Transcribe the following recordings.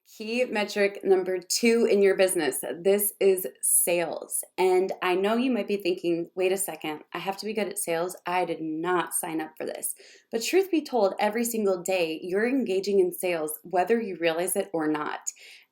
Key metric number 2 in your business. This is sales. And I know you might be thinking, wait a second, I have to be good at sales. I did not sign up for this. But truth be told, every single day you're engaging in sales, whether you realize it or not.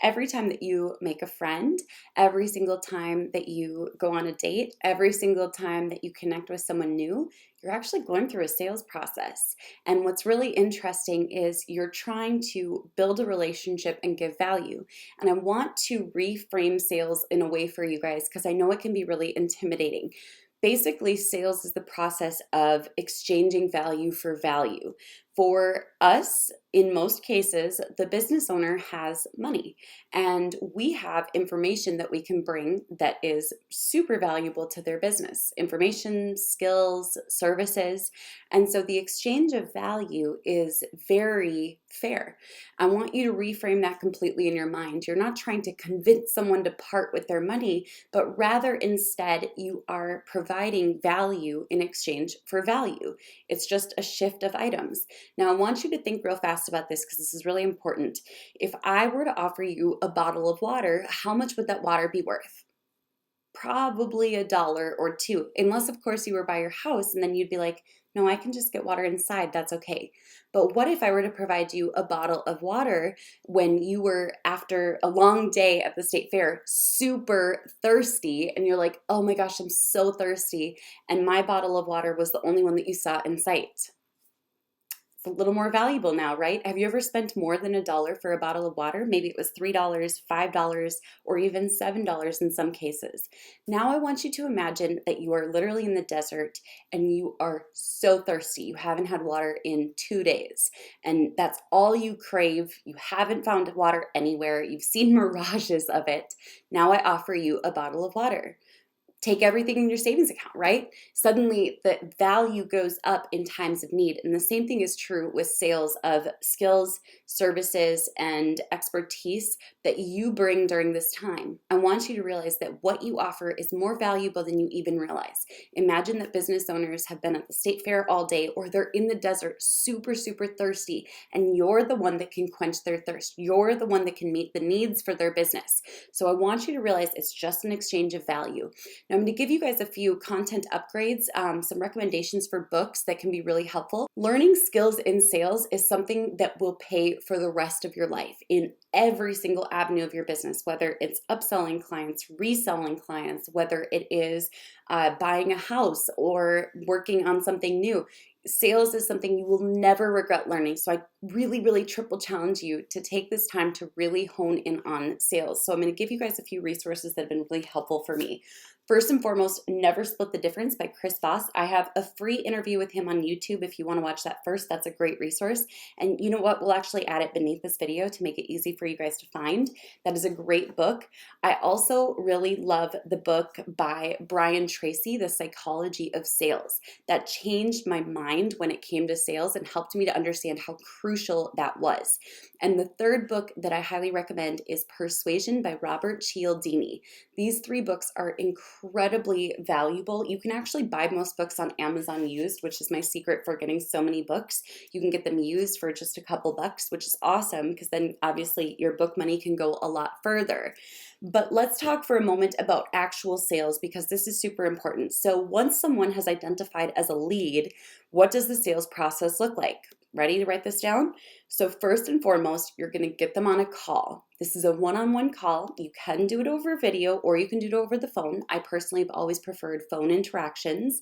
Every time that you make a friend, every single time that you go on a date, every single time that you connect with someone new, you're actually going through a sales process. And what's really interesting is you're trying to build a relationship and give value. And I want to reframe sales in a way for you guys because I know it can be really intimidating. Basically, sales is the process of exchanging value for value. For us, in most cases, the business owner has money and we have information that we can bring that is super valuable to their business. Information, skills, services. And so the exchange of value is very fair. I want you to reframe that completely in your mind. You're not trying to convince someone to part with their money, but rather instead you are providing value in exchange for value. It's just a shift of items. Now, I want you to think real fast about this because this is really important. If I were to offer you a bottle of water, how much would that water be worth? Probably $1 or $2, unless of course you were by your house and then you'd be like, no, I can just get water inside, that's okay. But what if I were to provide you a bottle of water when you were, after a long day at the state fair, super thirsty, and you're like, oh my gosh, I'm so thirsty, and my bottle of water was the only one that you saw in sight? It's a little more valuable now, right? Have you ever spent more than $1 for a bottle of water? Maybe it was $3, $5, or even $7 in some cases. Now I want you to imagine that you are literally in the desert and you are so thirsty. You haven't had water in 2 days, and that's all you crave. You haven't found water anywhere. You've seen mirages of it. Now I offer you a bottle of water. Take everything in your savings account, right? Suddenly the value goes up in times of need. And the same thing is true with sales of skills, services, and expertise that you bring during this time. I want you to realize that what you offer is more valuable than you even realize. Imagine that business owners have been at the state fair all day, or they're in the desert super, super thirsty, and you're the one that can quench their thirst. You're the one that can meet the needs for their business. So I want you to realize it's just an exchange of value. Now, I'm going to give you guys a few content upgrades, some recommendations for books that can be really helpful. Learning skills in sales is something that will pay for the rest of your life in every single avenue of your business, whether it's upselling clients, reselling clients, whether it is buying a house or working on something new. Sales is something you will never regret learning. So I really, really triple challenge you to take this time to really hone in on sales. So I'm going to give you guys a few resources that have been really helpful for me. First and foremost, Never Split the Difference by Chris Voss. I have a free interview with him on YouTube if you want to watch that first. That's a great resource. And you know what? We'll actually add it beneath this video to make it easy for you guys to find. That is a great book. I also really love the book by Brian Tracy, The Psychology of Sales. That changed my mind when it came to sales and helped me to understand how crucial that was. And the third book that I highly recommend is Persuasion by Robert Cialdini. These 3 books are incredibly valuable. You can actually buy most books on Amazon used, which is my secret for getting so many books. You can get them used for just a couple bucks, which is awesome because then obviously your book money can go a lot further. But let's talk for a moment about actual sales because this is super important. So once someone has identified as a lead, what does the sales process look like? Ready to write this down? So first and foremost, you're going to get them on a call. This is a one-on-one call. You can do it over video or you can do it over the phone. I personally have always preferred phone interactions.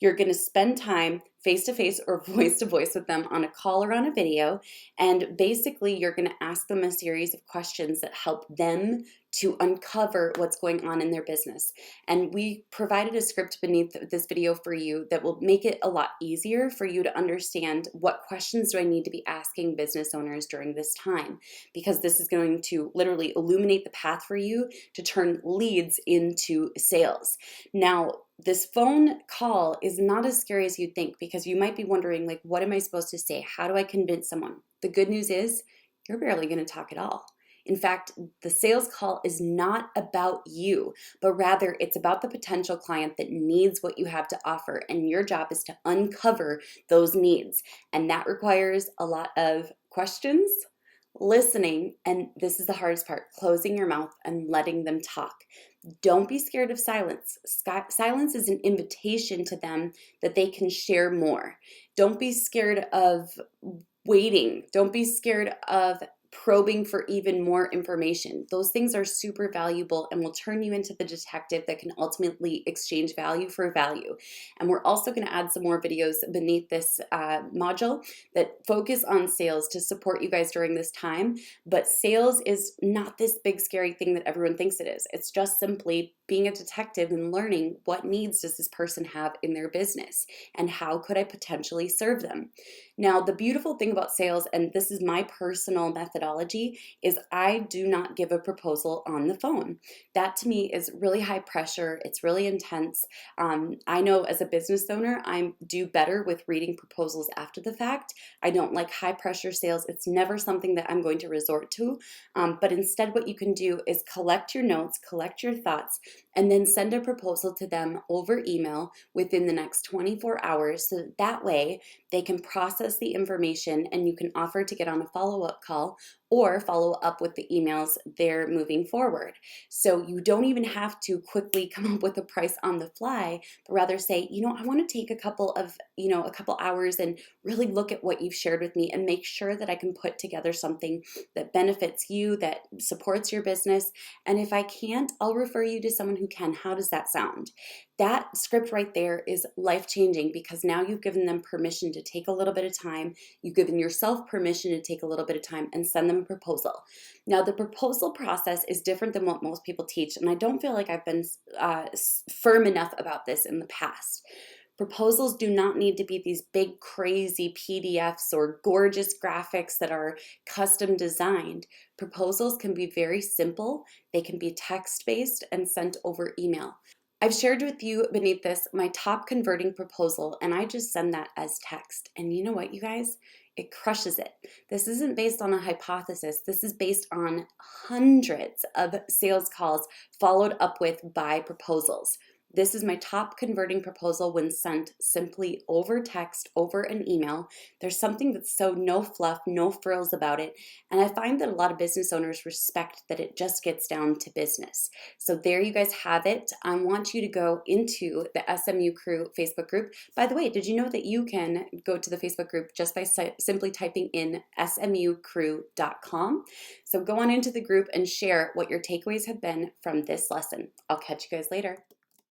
You're going to spend time face-to-face or voice-to-voice with them on a call or on a video. And basically, you're going to ask them a series of questions that help them to uncover what's going on in their business. And we provided a script beneath this video for you that will make it a lot easier for you to understand what questions do I need to be asking business owners during this time, because this is going to literally illuminate the path for you to turn leads into sales. Now, this phone call is not as scary as you think because you might be wondering, like, what am I supposed to say? How do I convince someone? The good news is you're barely going to talk at all. In fact, the sales call is not about you, but rather it's about the potential client that needs what you have to offer, and your job is to uncover those needs. And that requires a lot of questions, listening, and this is the hardest part, closing your mouth and letting them talk. Don't be scared of silence. Silence is an invitation to them that they can share more. Don't be scared of waiting. Don't be scared of probing for even more information. Those things are super valuable and will turn you into the detective that can ultimately exchange value for value. And we're also going to add some more videos beneath this module that focus on sales to support you guys during this time. But sales is not this big scary thing that everyone thinks it is. It's just simply being a detective and learning what needs does this person have in their business and how could I potentially serve them. Now, the beautiful thing about sales, and this is my personal methodology, is I do not give a proposal on the phone. That to me is really high pressure. It's really intense. I know as a business owner, I do better with reading proposals after the fact. I don't like high pressure sales. It's never something that I'm going to resort to. But instead, what you can do is collect your notes, collect your thoughts, and then send a proposal to them over email within the next 24 hours so that way they can process the information and you can offer to get on a follow-up call or follow up with the emails they're moving forward. So you don't even have to quickly come up with a price on the fly, but rather say, I want to take a couple hours and really look at what you've shared with me and make sure that I can put together something that benefits you, that supports your business. And if I can't, I'll refer you to someone who can. How does that sound? That script right there is life-changing because now you've given them permission to take a little bit of time. You've given yourself permission to take a little bit of time and send them a proposal. Now, the proposal process is different than what most people teach, and I don't feel like I've been firm enough about this in the past. Proposals do not need to be these big, crazy PDFs or gorgeous graphics that are custom designed. Proposals can be very simple. They can be text-based and sent over email. I've shared with you beneath this my top converting proposal, and I just send that as text. And you know what, you guys? It crushes it. This isn't based on a hypothesis. This is based on hundreds of sales calls followed up with by proposals. This is my top converting proposal when sent simply over text, over an email. There's something that's so no fluff, no frills about it. And I find that a lot of business owners respect that it just gets down to business. So there you guys have it. I want you to go into the SMU Crew Facebook group. By the way, did you know that you can go to the Facebook group just by simply typing in smucrew.com? So go on into the group and share what your takeaways have been from this lesson. I'll catch you guys later.